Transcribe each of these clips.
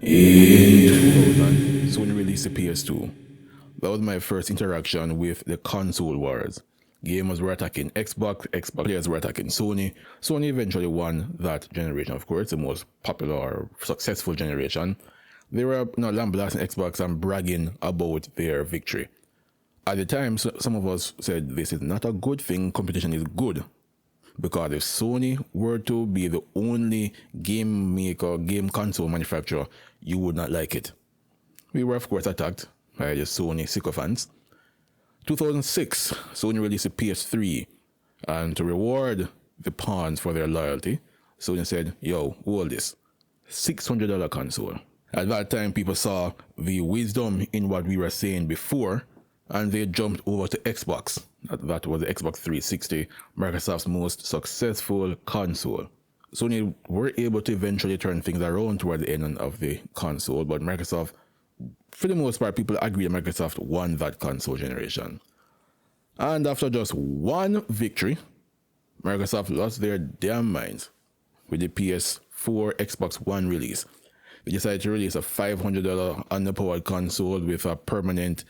In 2000, Sony released the PS2. That was my first interaction with the console wars. Gamers were attacking Xbox, Xbox players were attacking Sony. Sony eventually won that generation, of course, the most popular or successful generation. They were lambasting Xbox and bragging about their victory. At the time, some of us said this is not a good thing, competition is good. Because if Sony were to be the only game maker, game console manufacturer, you would not like it. We were, of course, attacked by the Sony sycophants. 2006, Sony released a PS3, and to reward the pawns for their loyalty, Sony said, yo, hold this, $600 console. At that time, people saw the wisdom in what we were saying before, and they jumped over to Xbox. That was the Xbox 360, Microsoft's most successful console. Sony were able to eventually turn things around toward the end of the console, but Microsoft, for the most part, people agree that Microsoft won that console generation. And after just one victory, Microsoft lost their damn minds with the PS4 Xbox One release. They decided to release a $500 underpowered console with a permanent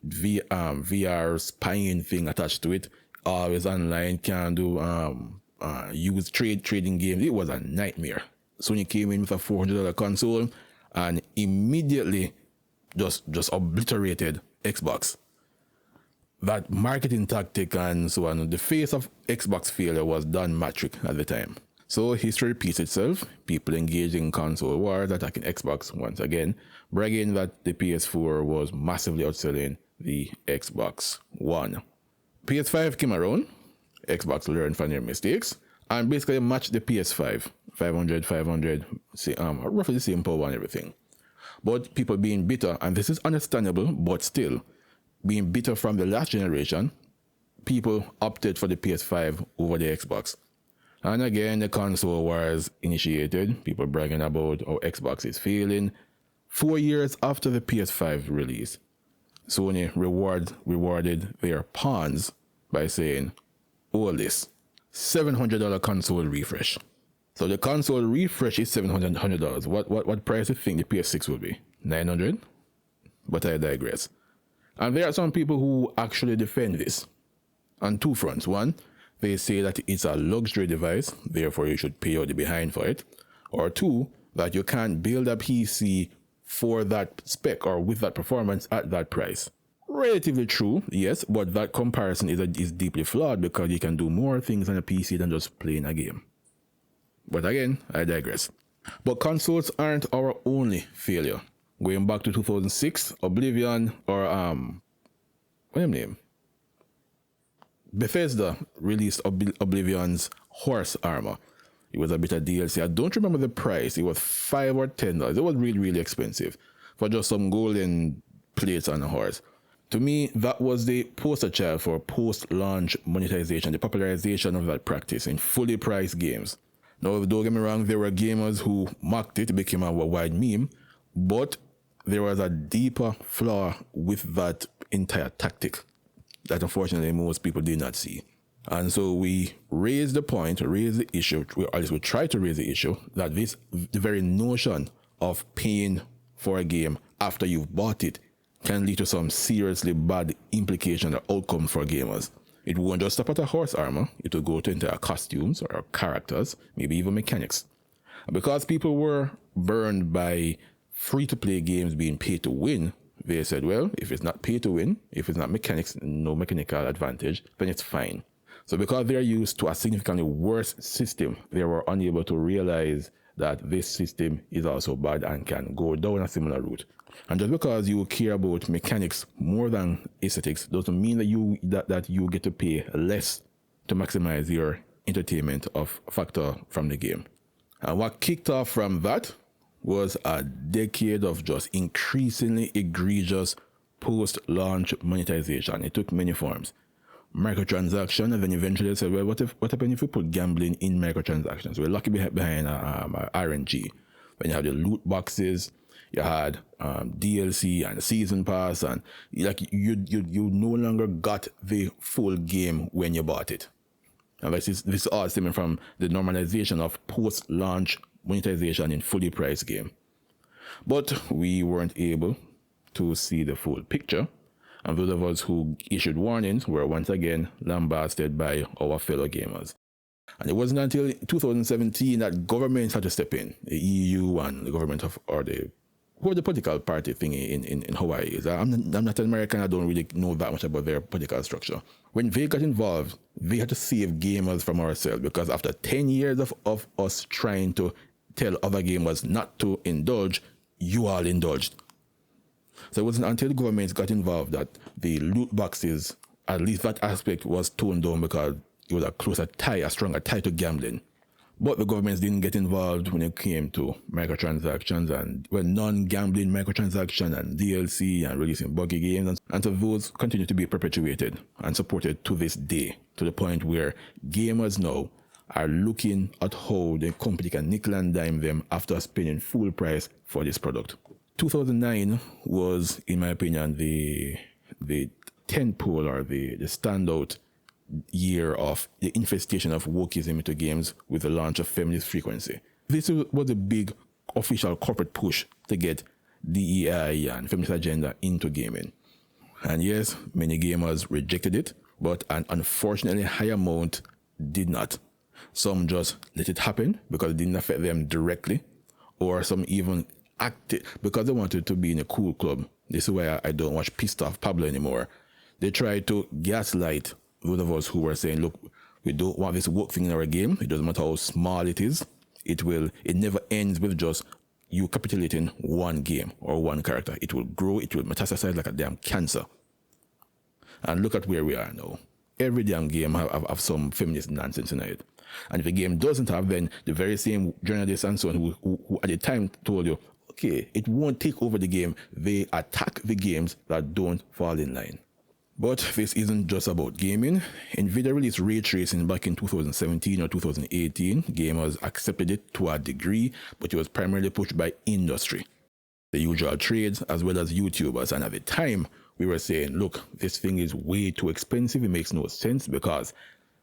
VR spying thing attached to it. Always online, can do use trading games. It was a nightmare. Sony came in with a $400 console and immediately just obliterated Xbox. That marketing tactic and so on, the face of Xbox failure was Don Matrick at the time. So history repeats itself. People engaged in console wars, attacking Xbox once again, bragging that the PS4 was massively outselling the Xbox One. PS5 came around. Xbox learned from their mistakes and basically matched the PS5. 500, roughly the same power and everything. But people being bitter, and this is understandable, but still, being bitter from the last generation, people opted for the PS5 over the Xbox. And again, the console wars initiated, people bragging about how Xbox is failing. 4 years after the PS5 release, Sony rewarded their pawns by saying, all this, $700 console refresh. So the console refresh is $700. What price do you think the PS6 will be? $900? But I digress. And there are some people who actually defend this on two fronts. One, they say that it's a luxury device, therefore you should pay out the behind for it. Or two, that you can't build a PC for that spec or with that performance at that price. Relatively true, yes, but that comparison is deeply flawed because you can do more things on a PC than just playing a game. But again, I digress. But consoles aren't our only failure. Going back to 2006, Oblivion, or what's his name? Bethesda released Oblivion's horse armor. It was a bit of DLC. I don't remember the price. It was $5 or $10. It was really, really expensive for just some golden plates on a horse. To me, that was the poster child for post-launch monetization, the popularization of that practice in fully priced games. Now, don't get me wrong, there were gamers who mocked it, it became a wide meme, but there was a deeper flaw with that entire tactic that unfortunately most people did not see. And so we raised the issue, or at least we tried to raise the issue, that the very notion of paying for a game after you've bought it can lead to some seriously bad implications or outcomes for gamers. It won't just stop at a horse armor, it will go to entire costumes or characters, maybe even mechanics. And because people were burned by free-to-play games being paid to win, they said, well, if it's not pay to win, if it's not mechanics, no mechanical advantage, then it's fine. So because they're used to a significantly worse system, they were unable to realize that this system is also bad and can go down a similar route. And just because you care about mechanics more than aesthetics doesn't mean that you get to pay less to maximize your entertainment of factor from the game. And what kicked off from that was a decade of just increasingly egregious post-launch monetization. It took many forms. Microtransaction, and then eventually they said, well, what happens if we put gambling in microtransactions? We're lucky behind RNG. When you have the loot boxes, you had DLC and season pass, and like you no longer got the full game when you bought it. And this is all stemming from the normalization of post-launch monetization in fully priced game. But we weren't able to see the full picture, and those of us who issued warnings were once again lambasted by our fellow gamers. And it wasn't until 2017 that governments had to step in, the EU and the government of, or the, who the political party thing in Hawaii is. I'm not an American, I don't really know that much about their political structure. When they got involved, they had to save gamers from ourselves, because after 10 years of us trying to tell other gamers not to indulge, you all indulged. So it wasn't until the government got involved that the loot boxes, at least that aspect, was toned down, because it was a closer tie, a stronger tie to gambling. But the governments didn't get involved when it came to microtransactions and non-gambling microtransactions and DLC and releasing buggy games. And so those continue to be perpetuated and supported to this day, to the point where gamers now are looking at how the company can nickel and dime them after spending full price for this product. 2009 was, in my opinion, the tentpole or the standout year of the infestation of wokeism into games with the launch of Feminist Frequency. This was a big official corporate push to get DEI and feminist agenda into gaming. And yes, many gamers rejected it, but an unfortunately high amount did not. Some just let it happen because it didn't affect them directly, or some even acted because they wanted to be in a cool club. This is why I don't watch Pissed Off Pablo anymore. They tried to gaslight those of us who were saying, look, we don't want this woke thing in our game. It doesn't matter how small it is. It never ends with just you capitulating one game or one character. It will grow, it will metastasize like a damn cancer. And look at where we are now. Every damn game have some feminist nonsense in it. And if a game doesn't have, then the very same journalists and so on who at the time told you, okay, it won't take over the game. They attack the games that don't fall in line. But this isn't just about gaming. NVIDIA released ray tracing back in 2017 or 2018. Gamers accepted it to a degree, but it was primarily pushed by industry, the usual trades, as well as YouTubers. And at the time, we were saying, look, this thing is way too expensive. It makes no sense because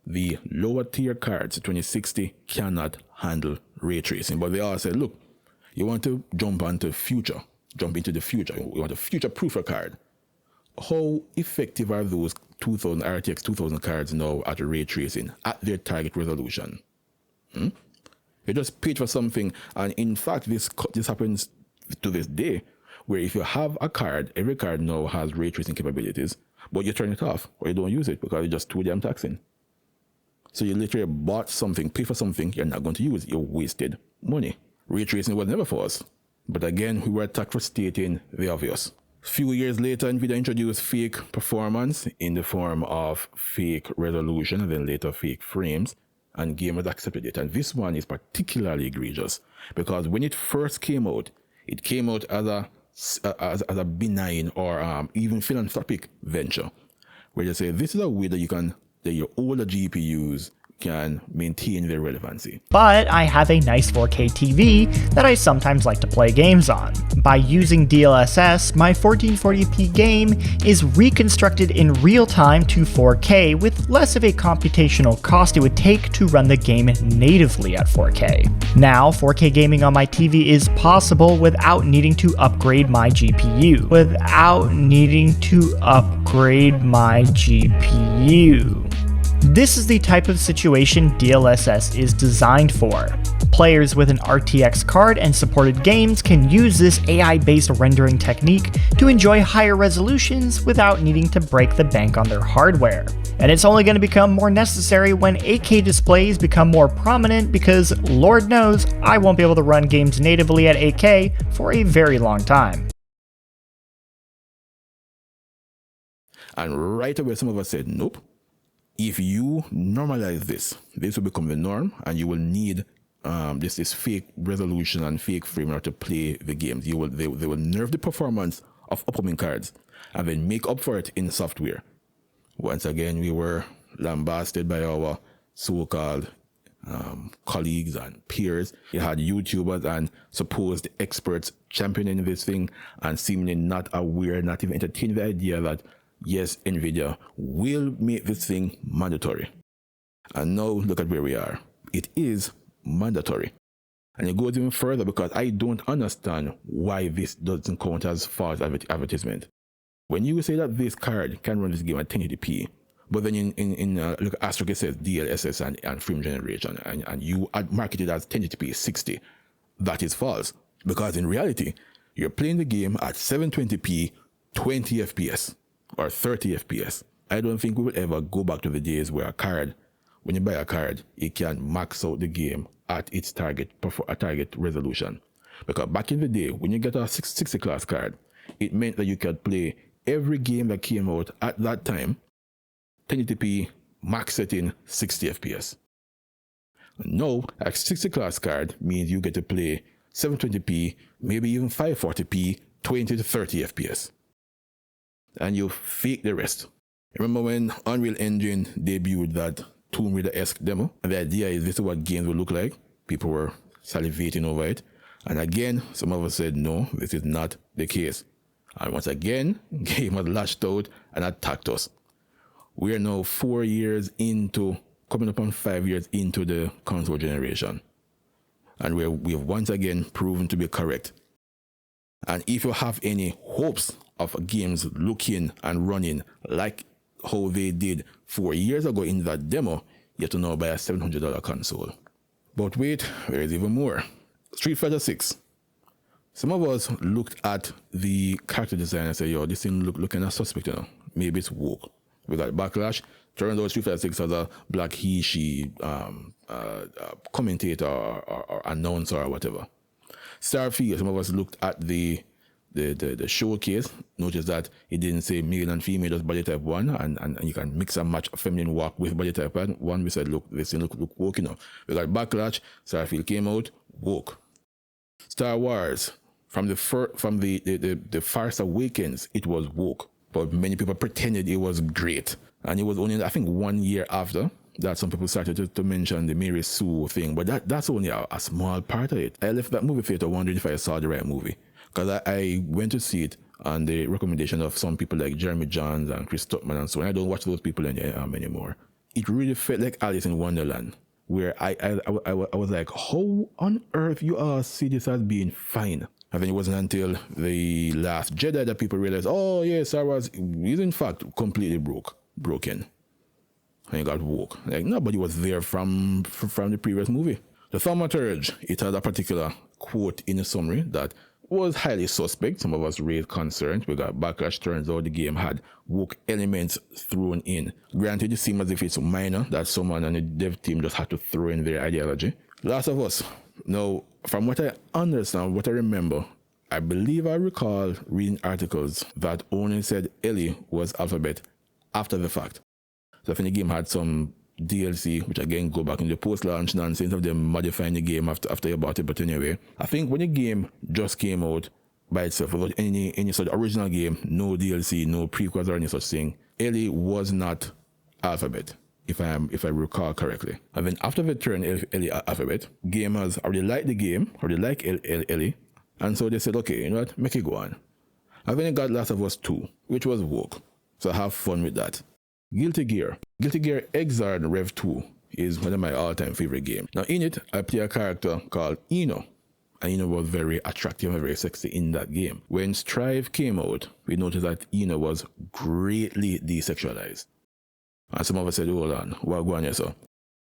the lower tier cards, 2060, cannot handle ray tracing. But they all said, look, you want to jump into the future. You want a future-proof card. How effective are those 2000 RTX 2000 cards now at ray tracing at their target resolution? You just paid for something, and in fact, this happens to this day, where if you have a card, every card now has ray tracing capabilities, but you turn it off or you don't use it because it's just too damn taxing. So you literally bought something, paid for something you're not going to use. You wasted money. Ray tracing was never for us. But again, we were attacked for stating the obvious. Few years later, NVIDIA introduced fake performance in the form of fake resolution and then later fake frames, and gamers accepted it. And this one is particularly egregious because when it first came out, it came out as a benign or even philanthropic venture, where they say this is a way that your older GPUs can maintain their relevancy. But I have a nice 4K TV that I sometimes like to play games on. By using DLSS, my 1440p game is reconstructed in real time to 4K with less of a computational cost it would take to run the game natively at 4K. Now, 4K gaming on my TV is possible without needing to upgrade my GPU. This is the type of situation DLSS is designed for. Players with an RTX card and supported games can use this AI-based rendering technique to enjoy higher resolutions without needing to break the bank on their hardware. And it's only going to become more necessary when 8K displays become more prominent because Lord knows I won't be able to run games natively at 8K for a very long time. And right away some of us said, nope. If you normalize this will become the norm, and you will need this fake resolution and fake frame in order to play the games. They will nerf the performance of upcoming cards and then make up for it in software. Once again, we were lambasted by our so-called colleagues and peers. You had YouTubers and supposed experts championing this thing and seemingly not aware, not even entertaining the idea that yes, NVIDIA will make this thing mandatory. And now look at where we are. It is mandatory. And it goes even further because I don't understand why this doesn't count as false advertisement. When you say that this card can run this game at 1080p, but then look, Asterisk it says DLSS and frame generation, and you market it as 1080p 60, that is false. Because in reality, you're playing the game at 720p 20 FPS or 30 FPS. I don't think we will ever go back to the days where a card, when you buy a card, it can max out the game at its target resolution. Because back in the day, when you get a 60 class card, it meant that you could play every game that came out at that time, 1080p, max setting, 60 FPS. Now, a 60 class card means you get to play 720p, maybe even 540p, 20 to 30 FPS. And you fake the rest. Remember when Unreal Engine debuted that Tomb Raider-esque demo? And the idea is this is what games will look like. People were salivating over it. And again, some of us said, no, this is not the case. And once again, game has lashed out and attacked us. We are now 4 years into, coming up on 5 years into the console generation. And we have once again proven to be correct. And if you have any hopes of games looking and running like how they did 4 years ago in that demo, you have to now buy a $700 console. But wait, there is even more. Street Fighter 6. Some of us looked at the character design and said, yo, this thing look kind of suspect, you know. Maybe it's woke. We got backlash. Turns out Street Fighter 6 has a black he, she commentator or announcer or whatever. Starfield, some of us looked at the showcase, noticed that it didn't say male and female, just body type 1, and you can mix and match a feminine walk with body type 1. We said, look, this thing look woke, you know. We got backlash. Starfield came out, woke. Star Wars, from the Force Awakens, it was woke, but many people pretended it was great. And it was only, I think, 1 year after that some people started to mention the Mary Sue thing, but that's only a small part of it. I left that movie theater wondering if I saw the right movie, because I went to see it on the recommendation of some people like Jeremy Johns and Chris Tuckman and so on. I don't watch those people anymore. It really felt like Alice in Wonderland, where I was like, how on earth you all see this as being fine? And then it wasn't until The Last Jedi that people realized, oh yeah, Star Wars is in fact completely broken. And it got woke. Like nobody was there from the previous movie. The Thaumaturge, it had a particular quote in the summary that was highly suspect. Some of us raised concerns. We got backlash. Turns out the game had woke elements thrown in. Granted, it seems as if it's minor, that someone on the dev team just had to throw in their ideology. Last of Us. Now, from what I understand, what I remember, I believe I recall reading articles that only said Ellie was Alphabet after the fact. So I think the game had some DLC, which again go back in the post-launch nonsense of them modifying the game after you bought it. But anyway, I think when the game just came out by itself, without any sort of original game, no DLC, no prequels or any such thing, Ellie was not Alphabet, if I recall correctly. And then after they turned Ellie Alphabet, gamers already liked the game, already like Ellie, and so they said, okay, you know what, make it go on. And then it got Last of Us 2, which was woke. So have fun with that. Guilty Gear Xrd Rev 2 is one of my all-time favorite games. Now in it, I play a character called Eno. And Eno was very attractive and very sexy in that game. When Strive came out, we noticed that Eno was greatly desexualized. And some of us said, hold on, what going on, so?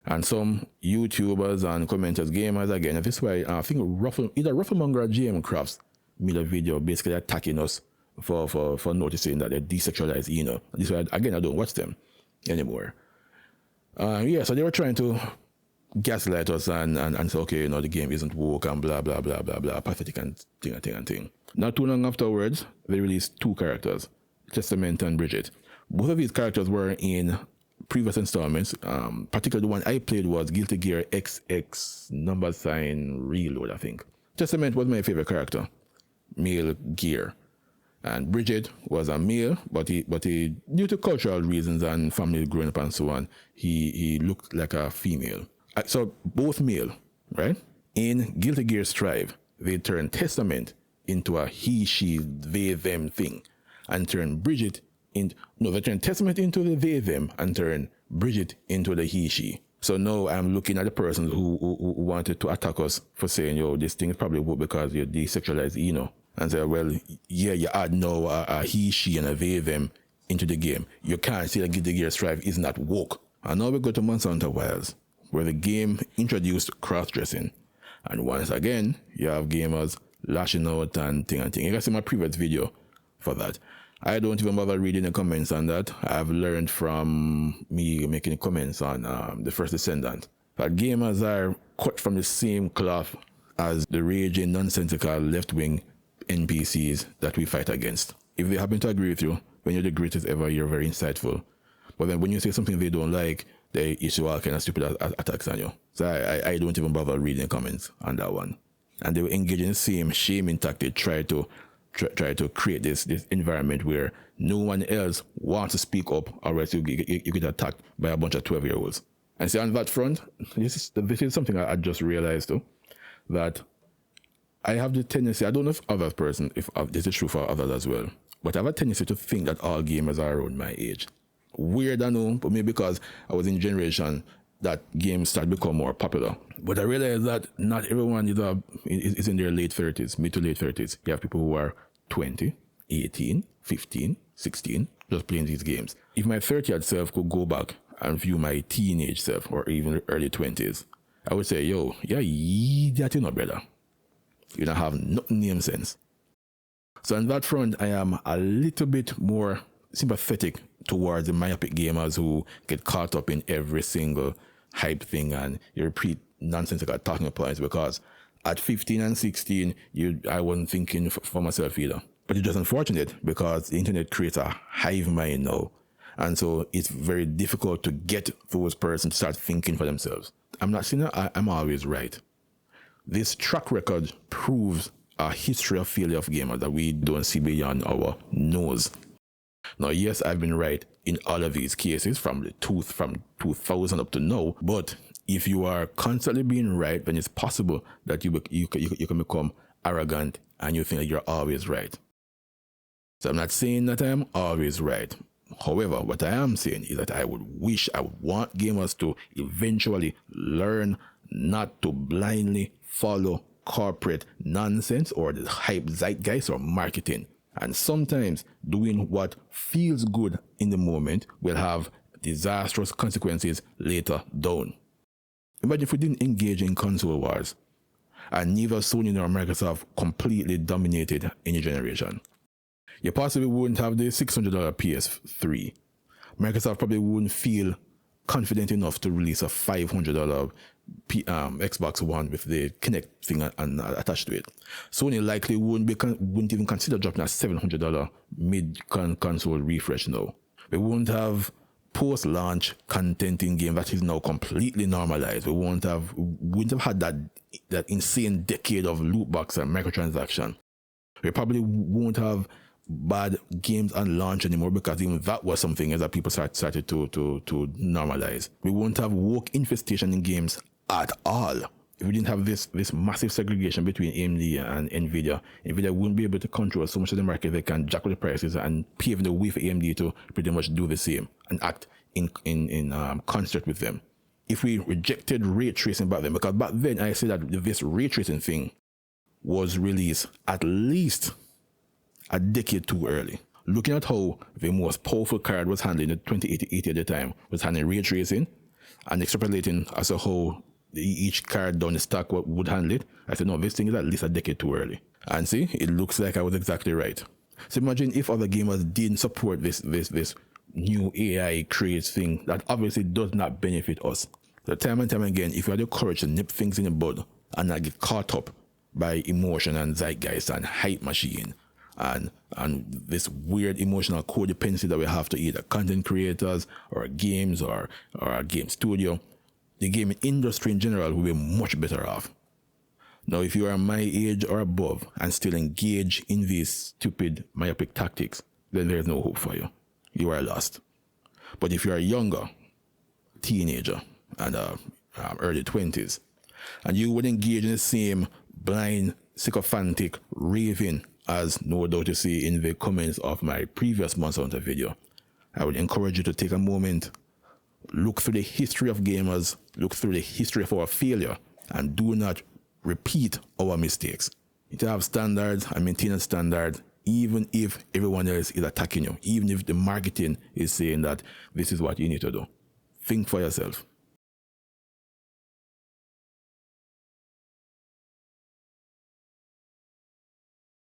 And some YouTubers and commenters, gamers again, and this is why I think either Rufflemonger or GM Crafts made a video basically attacking us for noticing that they desexualized Eno. This is why, again, I don't watch them anymore. So they were trying to gaslight us and say, okay, you know, the game isn't woke and blah, blah, blah, blah, blah, pathetic and thing. Not too long afterwards, they released two characters, Testament and Bridget. Both of these characters were in previous installments. Particularly the one I played was Guilty Gear XX Reload, I think. Testament was my favorite character, male gear. And Bridget was a male, but he due to cultural reasons and family growing up and so on, he looked like a female. So both male, right? In Guilty Gear Strive, they turned Testament into a he, she, they, them thing, and turned they turned Testament into the they, them, and turned Bridget into the he, she. So now I'm looking at the person who wanted to attack us for saying, yo, this thing is probably woke because you're desexualized, and say, well, yeah, you add now a he, she, and a they, them into the game. You can't say that Guilty Gear Strive is not woke. And now we go to Monster Hunter Wilds, where the game introduced cross-dressing. And once again, you have gamers lashing out and thing. You can see my previous video for that. I don't even bother reading the comments on that. I've learned from me making comments on The First Descendant that gamers are cut from the same cloth as the raging, nonsensical left-wing NPCs that we fight against. If they happen to agree with you, when you're the greatest ever, you're very insightful. But then when you say something they don't like, they issue all kind of stupid attacks on you. So I don't even bother reading comments on that one. And they were engaging in the same shaming tactic, try to create this environment where no one else wants to speak up, or else you get attacked by a bunch of 12-year-olds. And see, on that front, this is something I just realized too, that I have the tendency, I don't know if if this is true for others as well, but I have a tendency to think that all gamers are around my age. Weird, I know, but maybe because I was in a generation that games started to become more popular. But I realized that not everyone is in their late 30s, mid to late 30s. You have people who are 20, 18, 15, 16, just playing these games. If my 30-year-old self could go back and view my teenage self, or even early 20s, I would say, yo, yeah, that you know, brother. You don't have no name sense. So on that front, I am a little bit more sympathetic towards the myopic gamers who get caught up in every single hype thing and you repeat nonsensical talking points, because at 15 and 16, I wasn't thinking for myself either. But it's just unfortunate because the internet creates a hive mind now. And so it's very difficult to get those persons to start thinking for themselves. I'm not saying that I'm always right. This track record proves a history of failure of gamers that we don't see beyond our nose. Now, yes, I've been right in all of these cases from 2000 up to now, but if you are constantly being right, then it's possible that you can become arrogant and you think that you're always right. So I'm not saying that I am always right. However, what I am saying is that I would want gamers to eventually learn not to blindly follow corporate nonsense or the hype zeitgeist or marketing. And sometimes doing what feels good in the moment will have disastrous consequences later down. Imagine if we didn't engage in console wars and neither Sony nor Microsoft completely dominated any generation. You possibly wouldn't have the $600 PS3. Microsoft probably wouldn't feel confident enough to release a $500 Xbox One with the Kinect thing attached to it. Sony likely wouldn't even consider dropping a $700 mid-console refresh now. We wouldn't have post-launch content in game that is now completely normalized. We wouldn't have had that insane decade of loot box and microtransaction. We probably won't have bad games on launch anymore, because even that was something that people started to normalize. We won't have woke infestation in games at all. If we didn't have this massive segregation between AMD and Nvidia wouldn't be able to control so much of the market. They can jack up the prices and pave the way for AMD to pretty much do the same and act in concert with them. If we rejected ray tracing back then, because back then I say that this ray tracing thing was released at least a decade too early. Looking at how the most powerful card was handling the 2080 at the time, was handling ray tracing and extrapolating as to how each card down the stack would handle it, I said, no, this thing is at least a decade too early. And see, it looks like I was exactly right. So imagine if other gamers didn't support this new AI creates thing that obviously does not benefit us. So time and time again, if you had the courage to nip things in the bud and not get caught up by emotion and zeitgeist and hype machine and this weird emotional codependency that we have to either content creators or games or a game studio, the gaming industry in general will be much better off. Now, if you are my age or above and still engage in these stupid myopic tactics, then there's no hope for you. You are lost. But if you are younger, teenager, and early 20s, and you would engage in the same blind, sycophantic raving as no doubt you see in the comments of my previous Monster Hunter video, I would encourage you to take a moment, look through the history of gamers, look through the history of our failure, and do not repeat our mistakes. You need to have standards and maintain a standard, even if everyone else is attacking you, even if the marketing is saying that this is what you need to do. Think for yourself.